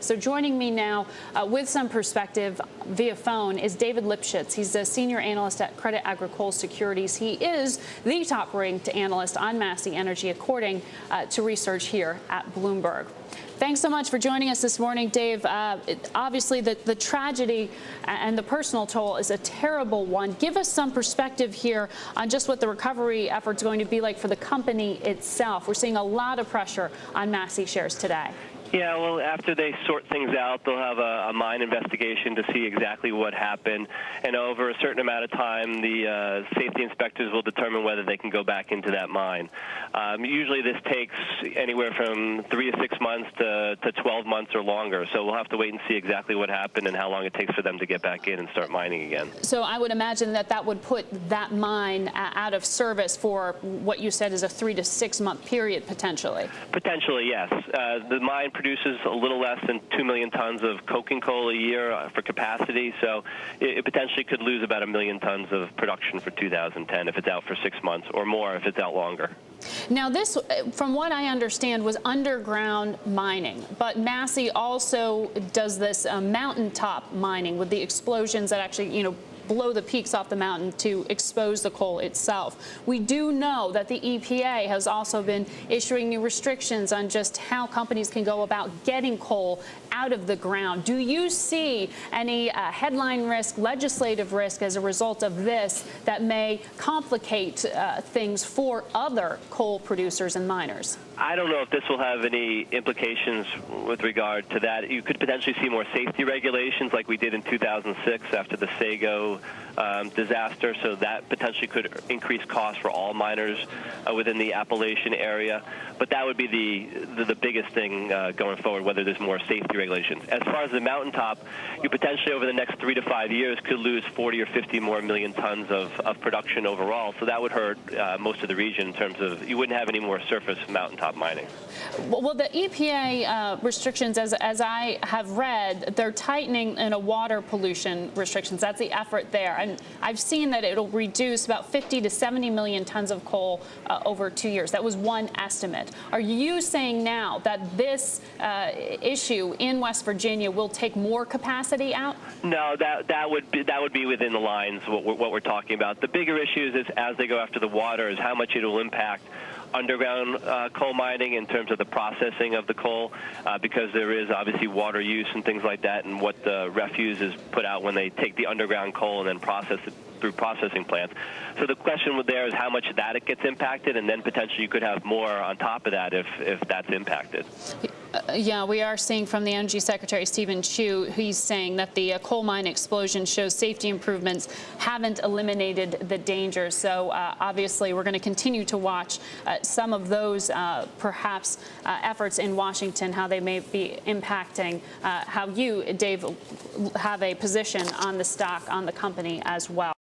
So joining me now with some perspective via phone is David Lipschitz. He's a senior analyst at Credit Agricole Securities. He is the top-ranked analyst on Massey Energy, according to research here at Bloomberg. Thanks so much for joining us this morning, Dave. Obviously, the tragedy and the personal toll is a terrible one. Give us some perspective here on just what the recovery effort's going to be like for the company itself. We're seeing a lot of pressure on Massey shares today. Yeah, well, after they sort things out, they'll have a mine investigation to see exactly what happened. And over a certain amount of time, the safety inspectors will determine whether they can go back into that mine. Usually this takes anywhere from 3 to 6 months to 12 months or longer. So we'll have to wait and see exactly what happened and how long it takes for them to get back in and start mining again. So I would imagine that that would put that mine out of service for what you said is a 3 to 6 month period, potentially. Potentially, yes. The mine produces a little less than 2 million tons of coking coal a year for capacity, so it potentially could lose about 1 million tons of production for 2010 if it's out for 6 months, or more if it's out longer. Now, this, from what I understand, was underground mining, but Massey also does this mountaintop mining with the explosions that actually, blow the peaks off the mountain to expose the coal itself. We do know that the EPA has also been issuing new restrictions on just how companies can go about getting coal out of the ground. Do you see any headline risk, legislative risk as a result of this that may complicate things for other coal producers and miners? I don't know if this will have any implications with regard to that. You could potentially see more safety regulations like we did in 2006 after the Sago disaster, so that potentially could increase costs for all miners within the Appalachian area. But that would be the biggest thing going forward, whether there's more safety regulations. As far as the mountaintop, you potentially over the next 3 to 5 years could lose 40 or 50 more million tons of production overall, so that would hurt most of the region in terms of you wouldn't have any more surface mountaintop mining. Well, the EPA restrictions, as I have read, they're tightening in a water pollution restrictions. That's the effort there. And I've seen that it'll reduce about 50 to 70 million tons of coal over 2 years. That was one estimate. Are you saying now that this issue in West Virginia will take more capacity out? No, that would be within the lines what we're talking about. The bigger issues is as they go after the water is how much it will impact underground coal mining in terms of the processing of the coal, because there is obviously water use and things like that, and what the refuse is put out when they take the underground coal and then process it through processing plants. So the question there is how much of that it gets impacted, and then potentially you could have more on top of that if that's impacted. Yeah, we are seeing from the Energy Secretary, Stephen Chu, he's saying that the coal mine explosion shows safety improvements haven't eliminated the danger. So obviously we're going to continue to watch some of those perhaps efforts in Washington, how they may be impacting how you, Dave, have a position on the stock, on the company as well.